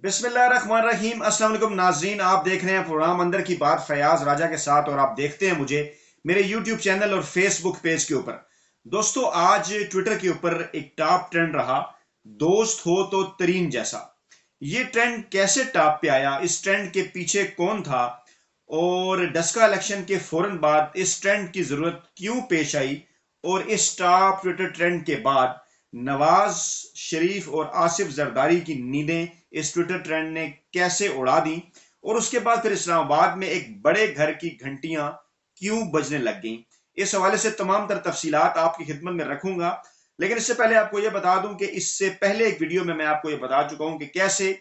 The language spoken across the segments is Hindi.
बिस्मिल्लाहिर्रहमानिर्रहीम। अस्सलाम वालेकुम नाजरीन, आप देख रहे हैं प्रोग्राम अंदर की बात फयाज राजा के साथ और आप देखते हैं मुझे मेरे यूट्यूब चैनल और फेसबुक पेज के ऊपर। दोस्तों, आज ट्विटर के ऊपर एक टॉप ट्रेंड रहा, दोस्त हो तो तरीन जैसा। ये ट्रेंड कैसे टॉप पे आया, इस ट्रेंड के पीछे कौन था और डस्का इलेक्शन के फौरन बाद इस ट्रेंड की जरूरत क्यों पेश आई और इस टॉप ट्विटर ट्रेंड के बाद नवाज शरीफ और आसिफ जरदारी की नींदें इस ट्विटर ट्रेंड ने कैसे उड़ा दी और उसके बाद फिर इस्लामाबाद में एक बड़े घर की घंटियां क्यों बजने लग गईं। इस हवाले से तमाम तर तफसीलात आपकी खिदमत में रखूंगा, लेकिन इससे पहले आपको यह बता दूं कि इससे पहले एक वीडियो में मैं आपको यह बता चुका हूं कि कैसे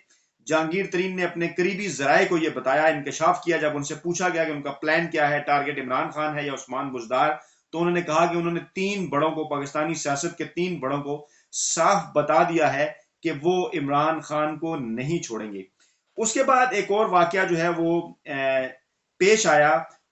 जहांगीर तरीन ने अपने करीबी जराए को यह बताया, इंकशाफ किया। जब उनसे पूछा गया कि उनका प्लान क्या है, टारगेट इमरान खान है या उस्मान बुजदार, तो उन्होंने कहा कि उन्होंने तीन बड़ों को, पाकिस्तानी सियासत के तीन बड़ों को साफ बता दिया है कि वो इमरान खान को नहीं छोड़ेंगे। उसके बाद एक और वाकया जो है वो पेश आया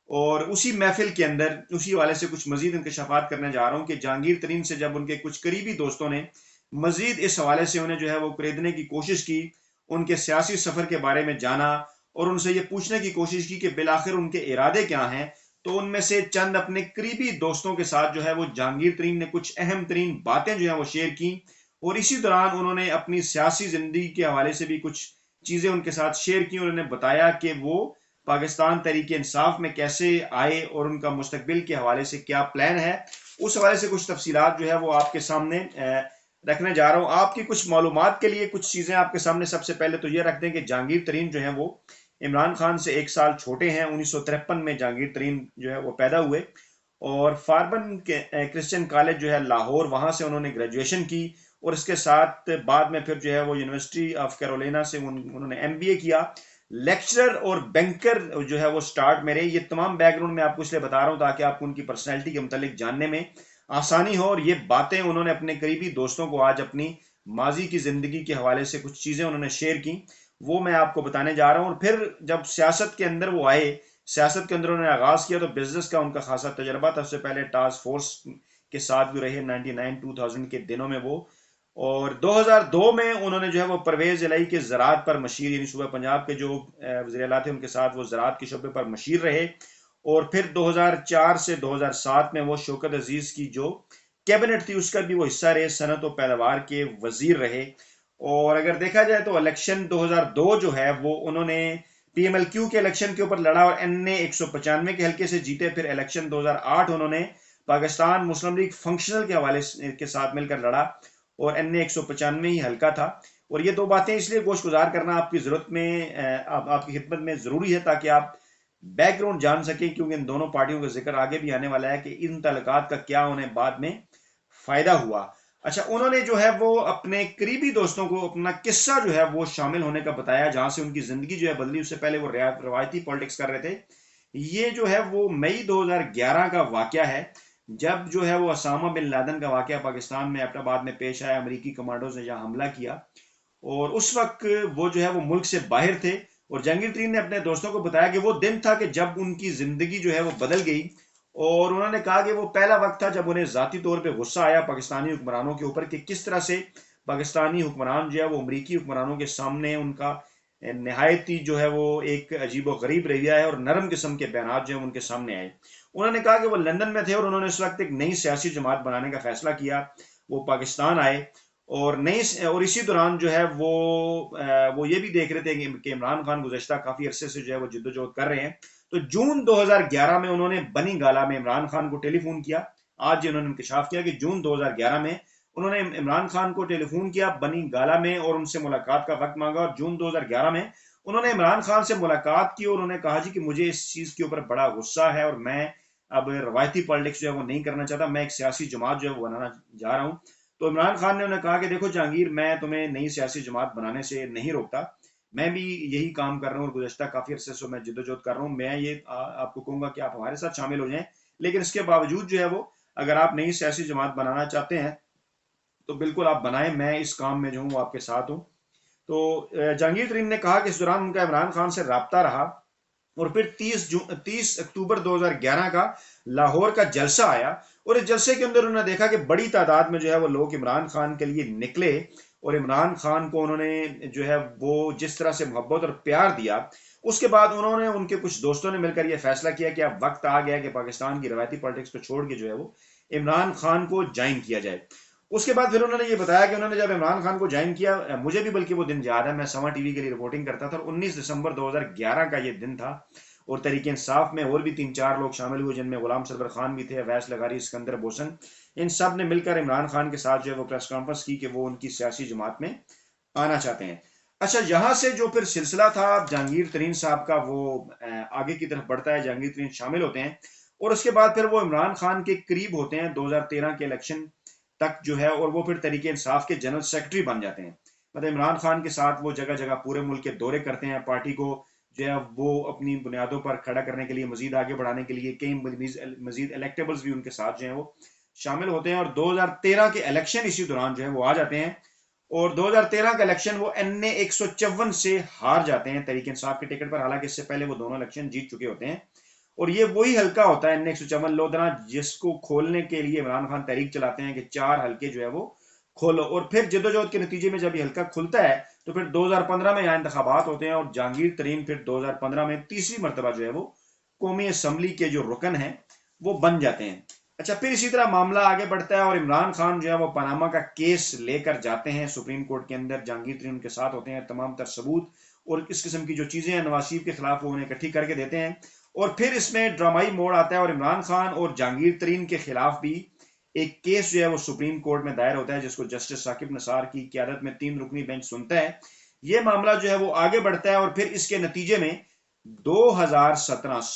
और उसी महफिल के अंदर उसी वाले से कुछ मजीद इंकशाफात करने जा रहा हूं कि जहांगीर तरीन से जब उनके कुछ करीबी दोस्तों ने मजीद इस हवाले से उन्हें जो है वो खरीदने की कोशिश की, उनके सियासी सफर के बारे में जाना और उनसे ये पूछने की कोशिश की कि बिलाखिर उनके इरादे क्या हैं, तो उनमें से चंद अपने करीबी दोस्तों के साथ जो है वो जहांगीर तरीन ने कुछ अहम तरीन बातें जो है वो शेयर की और इसी दौरान उन्होंने अपनी सियासी जिंदगी के हवाले से भी कुछ चीजें उनके साथ शेयर की। उन्होंने बताया कि वो पाकिस्तान तहरीक इंसाफ में कैसे आए और उनका मुस्तकबिल के हवाले से क्या प्लान है। उस हवाले से कुछ तफसीलात जो है वो आपके सामने रखने जा रहा हूं। आपकी कुछ मालूमात के लिए कुछ चीजें आपके सामने सबसे पहले तो ये रख दें कि जहांगीर तरीन जो है वो इमरान खान से एक साल छोटे हैं। 1953 में जहांगीर तरीन जो है वो पैदा हुए और फार्बन के क्रिश्चियन कॉलेज जो है लाहौर, वहां से उन्होंने ग्रेजुएशन की और इसके साथ बाद में फिर जो है वो यूनिवर्सिटी ऑफ कैरोलिना से उन्होंने एमबीए किया। लेक्चरर और बैंकर जो है वो स्टार्ट में रहे। ये तमाम बैकग्राउंड मैं आपको इसलिए बता रहा हूं ताकि आपको उनकी पर्सनैलिटी के मुतालिक जानने में आसानी हो, और ये बातें उन्होंने अपने करीबी दोस्तों को आज अपनी माजी की जिंदगी के हवाले से कुछ चीजें उन्होंने शेयर की, वो मैं आपको बताने जा रहा हूं। और फिर जब सियासत के अंदर वो आए, सियासत के अंदर उन्होंने आगाज किया तो बिजनेस का उनका खासा तजर्बा था। सबसे पहले टास्क फोर्स के साथ भी रहे 99-2000 के दिनों में वो, और 2002 में उन्होंने जो है वो परवेज इलाही के ज़राअत पर मशीर, यानी सूबा पंजाब के जो वज़ीर आला थे उनके साथ वो ज़राअत के शोबे पर मशीर रहे। और फिर 2004 से 2007 में वो शौकत अजीज की जो कैबिनेट थी उसका भी वो हिस्सा रहे, सनत और पैदावार के वजीर रहे। और अगर देखा जाए तो इलेक्शन 2002 जो है वो उन्होंने पीएमएलक्यू के इलेक्शन के ऊपर लड़ा और एनए 195 के हल्के से जीते। फिर इलेक्शन 2008 उन्होंने पाकिस्तान मुस्लिम लीग फंक्शनल के हवाले के साथ मिलकर लड़ा और एनए 195 ही हल्का था। और ये दो बातें इसलिए गोशगुजार करना आपकी जरूरत में आपकी खिदमत में जरूरी है ताकि आप बैकग्राउंड जान सकें, क्योंकि इन दोनों पार्टियों का जिक्र आगे भी आने वाला है कि इन तलकात का क्या उन्हें बाद में फायदा हुआ। अच्छा, उन्होंने जो है वो अपने करीबी दोस्तों को अपना किस्सा जो है वो शामिल होने का बताया, जहां से उनकी जिंदगी जो है बदली। उससे पहले वो रवायती पॉलिटिक्स कर रहे थे। ये जो है वो मई 2011 का वाकया है, जब जो है वो असामा बिन लादेन का वाकया पाकिस्तान में एबटाबाद में पेश आया। अमेरिकी कमांडोज ने जहां हमला किया और उस वक्त वो जो है वो मुल्क से बाहर थे। और जहांगीर तरीन ने अपने दोस्तों को बताया कि वो दिन था कि जब उनकी जिंदगी जो है वो बदल गई। और उन्होंने कहा कि वो पहला वक्त था जब उन्हें जाती तौर पे गुस्सा आया पाकिस्तानी हुक्मरानों के ऊपर कि किस तरह से पाकिस्तानी हुक्मरान जो है वो अमरीकी हुक्मरानों के सामने उनका नहायत ही जो है वो एक अजीब गरीब रवैया है और नरम किस्म के बयान जो है उनके सामने आए। उन्होंने कहा कि वो लंदन में थे और उन्होंने उस वक्त एक नई सियासी जमात बनाने का फैसला किया। वो पाकिस्तान आए और इसी दौरान जो है वो ये भी देख रहे थे कि इमरान खान गुज़श्ता काफी अरसे से जो है वो जिद्दोजहद कर रहे हैं। तो जून 2011 में उन्होंने बनी गाला में इमरान खान को टेलीफोन किया। आज उन्होंने इंकशाफ किया कि जून 2011 में उन्होंने इमरान खान को टेलीफोन किया बनी गाला में और उनसे मुलाकात का वक्त मांगा। और जून 2011 में उन्होंने इमरान खान से मुलाकात की और उन्होंने कहा जी कि मुझे इस चीज के ऊपर बड़ा गुस्सा है और मैं अब रवायती पॉलिटिक्स जो है वो नहीं करना चाहता, मैं एक सियासी जमात जो है वो बनाना जा रहा हूँ। तो इमरान खान ने उन्हें कहा कि देखो जहांगीर, मैं तुम्हें नई सियासी जमात बनाने से नहीं रोकता, मैं भी यही काम कर रहा हूँ और गुज़श्ता काफी अरसे से मैं जिद्दोजहद कर रहा हूँ। मैं ये आपको कहूंगा कि आप हमारे साथ शामिल हो जाएं, लेकिन इसके बावजूद जो है वो अगर आप नई सियासी जमात बनाना चाहते हैं तो बिल्कुल आप बनाएं, मैं इस काम में जो हूँ आपके साथ हूँ। तो जहांगीर तरीन ने कहा कि इस दौरान उनका इमरान खान से राब्ता रहा और फिर 30 अक्टूबर 2011 का लाहौर का जलसा आया और इस जलसे के अंदर उन्होंने देखा कि बड़ी तादाद में जो है वो लोग इमरान खान के लिए निकले और इमरान खान को उन्होंने जो है वो जिस तरह से मोहब्बत और प्यार दिया, उसके बाद उन्होंने उनके कुछ दोस्तों ने मिलकर यह फैसला किया कि अब वक्त आ गया कि पाकिस्तान की रवायती पॉलिटिक्स को छोड़ के जो है वो इमरान खान को ज्वाइन किया जाए। उसके बाद फिर उन्होंने ये बताया कि उन्होंने जब इमरान खान को ज्वाइन किया, मुझे भी बल्कि वो दिन याद है, मैं समा टीवी के लिए रिपोर्टिंग करता था, और 19 दिसंबर 2011 का ये दिन था। और तहरीक इंसाफ में और भी 3-4 लोग शामिल हुए, जिनमें गुलाम सरवर खान भी थे, अवैस लगारी, सिकंदर बोसन। इन सब ने मिलकर इमरान खान के साथ जो है वो प्रेस कॉन्फ्रेंस की कि वो उनकी सियासी जमात में आना चाहते हैं। अच्छा, यहाँ से जो फिर सिलसिला था जहांगीर तरीन साहब का, वो आगे की तरफ बढ़ता है, जहांगीर तरीन शामिल होते हैं, और उसके बाद फिर वो इमरान खान के करीब होते हैं 2013 के इलेक्शन तक जो है, और वो फिर तहरीक इंसाफ के जनरल सेक्रेटरी बन जाते हैं। मतलब इमरान खान के साथ वो जगह जगह पूरे मुल्क के दौरे करते हैं, पार्टी को जो है वो अपनी बुनियादों पर खड़ा करने के लिए, मजीद आगे बढ़ाने के लिए कई मजीद इलेक्टेबल्स भी उनके साथ जो है वो शामिल होते हैं। और 2013 के इलेक्शन इसी दौरान जो है वो आ जाते हैं, और 2013 का इलेक्शन वो NA 154 से हार जाते हैं तहरीक इंसाफ के टिकट पर। हालांकि इससे पहले वो दोनों इलेक्शन जीत चुके होते हैं, और ये वही हल्का होता है NA 154 लोधरा, जिसको खोलने के लिए इमरान खान तहरीक चलाते हैं कि 4 हल्के जो है वो खोलो। और फिर जदोजहद के नतीजे में जब ये हल्का खुलता है तो फिर 2015 में यहाँ इंतखाबात होते हैं, और जहांगीर तरीन फिर 2015 में तीसरी मरतबा जो है वो कौमी असम्बली के जो रुकन है वो बन जाते हैं। अच्छा, फिर इसी तरह मामला आगे बढ़ता है, और इमरान खान जो है वो पनामा का केस लेकर जाते हैं सुप्रीम कोर्ट के अंदर। जहांगीर तरीन उनके साथ होते हैं, तमाम तर सबूत और इस किस्म की जो चीजें हैं नवाज शरीफ के खिलाफ वो उन्हें इकट्ठी करके देते हैं। और फिर इसमें ड्रामाई मोड़ आता है, और इमरान खान और जहांगीर तरीन के खिलाफ भी एक केस जो है वो सुप्रीम कोर्ट में दायर होता है, जिसको जस्टिस साकिब नसार की क़यादत में 3 रुकनी बेंच सुनता है। ये मामला जो है वो आगे बढ़ता है, और फिर इसके नतीजे में 2017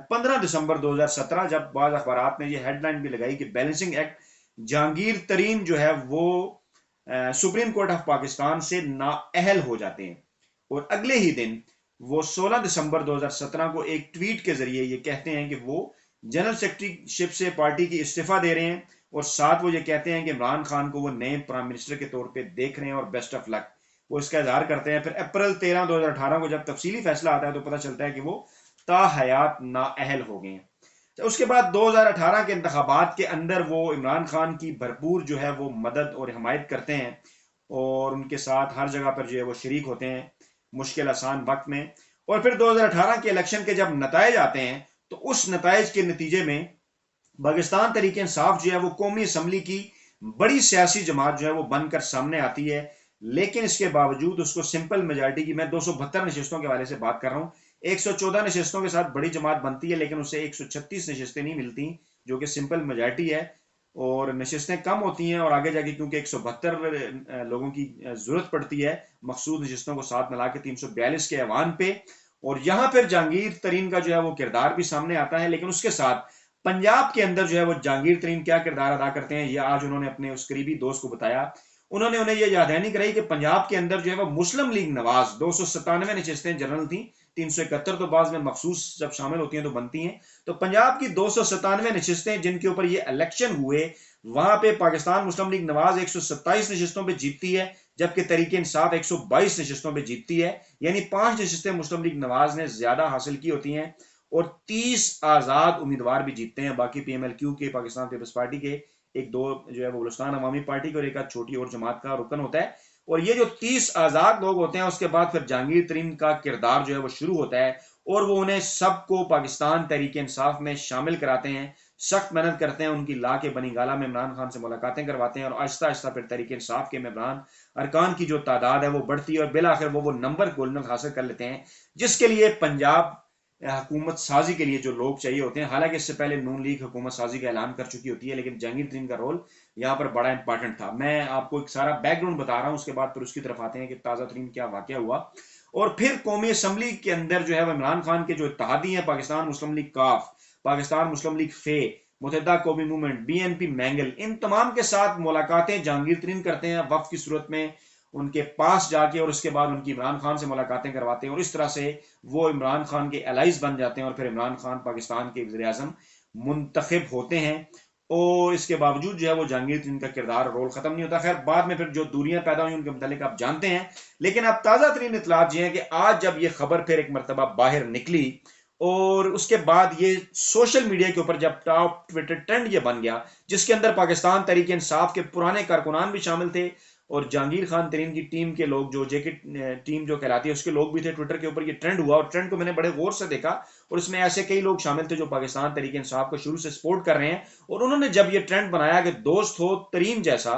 15 दिसंबर 2017 जब बाज़ अखबारात ने ये हेडलाइन भी लगाई कि बैलेंसिंग एक्ट, जहांगीर तरीन जो है वो सुप्रीम कोर्ट ऑफ पाकिस्तान से नाअहल हो जाते हैं। और अगले ही दिन वो 16 दिसंबर 2017 को एक ट्वीट के जरिए ये कहते हैं कि वो जनरल सेक्रेटरीशिप से पार्टी की इस्तीफा दे रहे हैं, और साथ वो ये कहते हैं कि इमरान खान को वो नए प्राइम मिनिस्टर के तौर पे देख रहे हैं और बेस्ट ऑफ लक, वो इसका इजहार करते हैं। फिर अप्रैल 13 2018 को जब तफसीली फैसला आता है तो पता चलता है कि वो ताहयात नाअहल हो गए हैं। तो उसके बाद 2018 के इंतखाबात के अंदर वो इमरान खान की भरपूर जो है वो मदद और हमायत करते हैं, और उनके साथ हर जगह पर जो है वो शरीक होते हैं मुश्किल आसान वक्त में। और फिर 2018 के इलेक्शन के जब नतायज आते हैं तो उस नतायज के नतीजे में पाकिस्तान तहरीक इंसाफ जो है वो कौमी असम्बली की बड़ी सियासी जमात जो है वो बनकर सामने आती है। लेकिन इसके बावजूद उसको सिंपल मेजॉरिटी की, मैं 272 नशिस्तों के हवाले से बात कर रहा हूँ, 114 नशिस्तों के साथ बड़ी जमात बनती है, लेकिन उसे 136 नशिस्तें नहीं मिलती, जो कि सिंपल मेजॉरिटी है। और नशिस्तें कम होती हैं, और आगे जाके क्योंकि 172 लोगों की जरूरत पड़ती है मखसूस नशिस्तों को साथ मिला के 342 के ऐवान पे। और यहां फिर जहांगीर तरीन का जो है वो किरदार भी सामने आता है, लेकिन उसके साथ पंजाब के अंदर जो है वो जहांगीर तरीन क्या किरदार अदा करते हैं, ये आज उन्होंने अपने उस करीबी दोस्त को बताया। उन्होंने उन्हें यह याद दहानी कराई कि पंजाब के अंदर जो है वो मुस्लिम लीग नवाज 297 नशिस्तें जनरल थी, 371 तो बाद में मखसूस जब शामिल होती हैं तो बनती हैं। तो पंजाब की 297 नशिस्तें जिनके ऊपर ये इलेक्शन हुए, वहां पे पाकिस्तान मुस्लिम लीग नवाज 127 नशिस्तों पे जीतती है, जबकि तहरीक इंसाफ 122 नशिस्तों पे जीतती है। यानी 5 नशिस्तें मुस्लिम लीग नवाज ने ज्यादा हासिल की होती हैं, और 30 आजाद उम्मीदवार भी जीतते हैं। बाकी PMLQ के, पाकिस्तान पीपल्स पार्टी के एक दो जो है वो बलूचिस्तान अवामी पार्टी की, और एक छोटी और जमात का रुकन होता है। और ये जो 30 आजाद लोग होते हैं, उसके बाद फिर जहांगीर तरीन का किरदार जो है वो शुरू होता है, और वो उन्हें सबको पाकिस्तान तहरीक इंसाफ में शामिल कराते हैं, सख्त मेहनत करते हैं, उनकी ला के बनी गाला में इमरान खान से मुलाकातें करवाते हैं, और आहिस्ता आहिस्ता फिर तहरीक इंसाफ के मेंबरान अरकान की जो तादाद है वो बढ़ती है, और बिल आखिर वो नंबर गोल्डन हासिल कर लेते हैं, जिसके लिए पंजाब हुकूमत साजी के लिए जो लोग चाहिए होते हैं। हालांकि इससे पहले नून लीग हुकूमत साजी का ऐलान कर चुकी होती है, लेकिन जहांगीर तरीन का रोल यहाँ पर बड़ा इंपॉर्टेंट था। मैं आपको एक सारा बैकग्राउंड बता रहा हूँ, उसके बाद फिर उसकी तरफ आते हैं कि ताजा तरीन क्या वाकया हुआ। और फिर कौमी असम्बली के अंदर जो है वो इमरान खान के जो इत्तेहादी हैं, पाकिस्तान मुस्लिम लीग काफ, पाकिस्तान मुस्लिम लीग फे, मुत्तहिदा कौमी मूवमेंट, BNP मैंगल, इन तमाम के साथ मुलाकातें जहांगीर तरीन करते हैं वफ की सूरत में उनके पास जाके, और उसके बाद उनकी इमरान खान से मुलाकातें करवाते हैं, और इस तरह से वो इमरान खान के एलाइज बन जाते हैं, और फिर इमरान खान पाकिस्तान के वज़ीर आज़म मुंतखब होते हैं। और इसके बावजूद जो है वो जहांगीर तरीन का किरदार रोल खत्म नहीं होता। खैर, बाद में फिर जो दूरियां पैदा हुई उनके मुतालिक आप जानते हैं, लेकिन अब ताज़ा तरीन इतलात ये है कि आज जब ये खबर फिर एक मरतबा बाहर निकली, और उसके बाद ये सोशल मीडिया के ऊपर जब टॉप ट्विटर ट्रेंड ये बन गया, जिसके अंदर पाकिस्तान तहरीक इंसाफ के पुराने कारकुनान भी शामिल थे, और जहांगीर खान तरीन की टीम के लोग, जो जेके टीम जो कहलाती है उसके लोग भी थे, ट्विटर के ऊपर ये ट्रेंड हुआ और ट्रेंड को मैंने बड़े गौर से देखा और इसमें ऐसे कई लोग शामिल थे जो पाकिस्तान तहरीक इंसाफ को शुरू से सपोर्ट कर रहे हैं। और उन्होंने जब ये ट्रेंड बनाया कि दोस्त हो तरीन जैसा,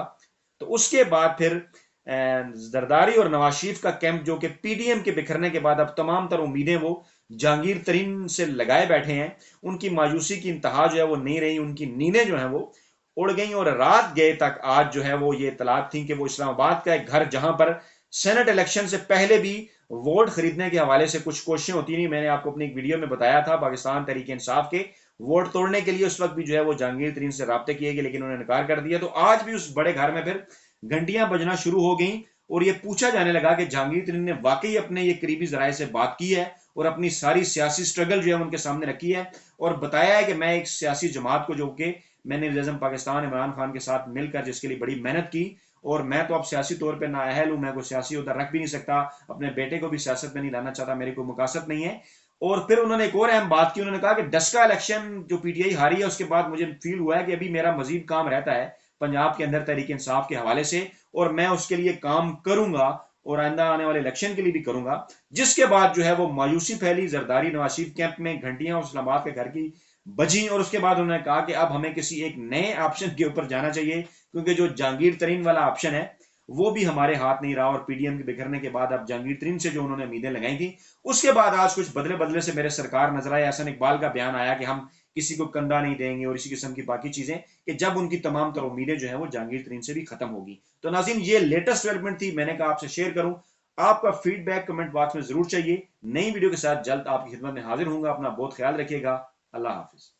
तो उसके बाद फिर जरदारी और नवाज शरीफ का कैंप, जो कि पीडीएम के बिखरने के बाद अब तमाम तर उम्मीदें वो जहांगीर तरीन से लगाए बैठे हैं, उनकी मायूसी की इंतहा जो है वो नहीं रही, उनकी नींदें जो है वो उड़ गई। और रात गए तक आज जो है वो ये इतलात थी कि वो इस्लामाबाद का एक घर, जहां पर सेनेट इलेक्शन से पहले भी वोट खरीदने के हवाले से कुछ कोशिशें होती नहीं, मैंने आपको अपनी एक वीडियो में बताया था, पाकिस्तान तहरीक इंसाफ के वोट तोड़ने के लिए उस वक्त भी जो है वो जहांगीर तरीन से राब्ते किए गए, लेकिन उन्होंने इनकार कर दिया। तो आज भी उस बड़े घर में फिर घंटियां बजना शुरू हो गई और ये पूछा जाने लगा कि जहांगीर तरीन ने वाकई अपने ये करीबी जराये से बात की है और अपनी सारी सियासी स्ट्रगल जो है उनके सामने रखी है और बताया है कि मैं एक सियासी जमात को, जो कि मैंने वज़ीर-ए-आज़म पाकिस्तान इमरान खान के साथ मिलकर जिसके लिए बड़ी मेहनत की, और मैं तो अब सियासी तौर पे नाअहल हूं, मैं कोई सियासी उधर रख भी नहीं सकता, अपने बेटे को भी सियासत में नहीं लाना चाहता, मेरी कोई मुकासत नहीं है। और फिर उन्होंने एक और अहम बात की, उन्होंने कहा कि डस्का इलेक्शन जो पीटीआई हारी है उसके बाद मुझे फील हुआ है कि अभी मेरा मजीद काम रहता है पंजाब के अंदर तहरीक इंसाफ के हवाले से, और मैं उसके लिए काम करूंगा और आइंदा आने वाले इलेक्शन के लिए भी करूंगा। जिसके बाद जो है वो मायूसी फैली, जरदारी नवाज शरीफ कैंप में घंटियां इस्लामाबाद के घर की बजी और उसके बाद उन्होंने कहा कि अब हमें किसी एक नए ऑप्शन के ऊपर जाना चाहिए, क्योंकि जो जहांगीर तरीन वाला ऑप्शन है वो भी हमारे हाथ नहीं रहा। और पीडीएम के बिखरने के बाद अब जहांगीर तरीन से जो उन्होंने उम्मीदें लगाई थी, उसके बाद आज कुछ बदले बदले से मेरे सरकार नजर आए। एहसन इकबाल का बयान आया कि हम किसी को कंधा नहीं देंगे और इसी किस्म की बाकी चीजें, कि जब उनकी तमाम तर उम्मीदें जो है वो जहांगीर तरीन से भी खत्म होगी। तो नाज़रीन, ये लेटेस्ट डेवलपमेंट थी, मैंने कहा आपसे शेयर करूं। आपका फीडबैक कमेंट बॉक्स में जरूर चाहिए। नई वीडियो के साथ जल्द आपकी खिदमत में हाजिर होऊंगा। अपना बहुत ख्याल रखिएगा। अल्लाह हाफिज।